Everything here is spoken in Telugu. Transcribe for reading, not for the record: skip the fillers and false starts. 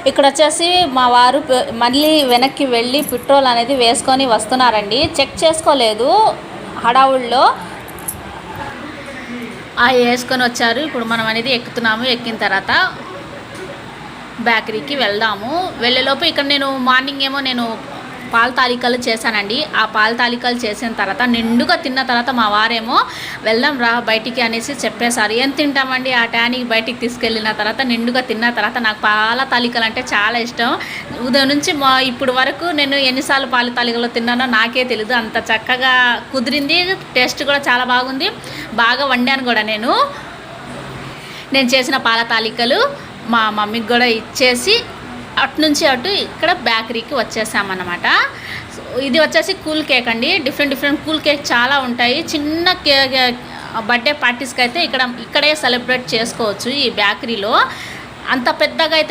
ఇక్కడ వచ్చేసి మా వారు మళ్ళీ వెనక్కి వెళ్ళి పెట్రోల్ అనేది వేసుకొని వస్తున్నారండి. చెక్ చేసుకోలేదు హడావుల్లో, వేసుకొని వచ్చారు. ఇప్పుడు మనం అనేది ఎక్కుతున్నాము. ఎక్కిన తర్వాత బేకరీకి వెళ్దాము. వెళ్ళేలోపు ఇక్కడ నేను మార్నింగ్ ఏమో నేను పాల తాలికలు చేశానండి. ఆ పాల తాలికలు చేసిన తర్వాత నిండుగా తిన్న తర్వాత మా వారేమో వెళ్దాం రా బయటికి అనేసి చెప్పేశారు. ఏం తింటామండి ఆ ట్యానికి బయటికి తీసుకెళ్ళిన తర్వాత నిండుగా తిన్న తర్వాత నాకు పాల తాలికలు అంటే చాలా ఇష్టం. ఉదయం నుంచి ఇప్పుడు వరకు నేను ఎన్నిసార్లు పాల తాలికలు తిన్నానో నాకే తెలీదు. అంత చక్కగా కుదిరింది. టేస్ట్ కూడా చాలా బాగుంది. బాగా వండాను కూడా. నేను చేసిన పాల తాలికలు మా మమ్మీకి కూడా ఇచ్చేసి అటు నుంచి అటు ఇక్కడ బేకరీకి వచ్చేసామన్నమాట. ఇది వచ్చేసి కూల్ కేక్ అండి. డిఫరెంట్ కూల్ కేక్ చాలా ఉంటాయి. చిన్న బర్త్డే పార్టీస్కి అయితే ఇక్కడే సెలబ్రేట్ చేసుకోవచ్చు ఈ బేకరీలో. అంత పెద్దగా అయితే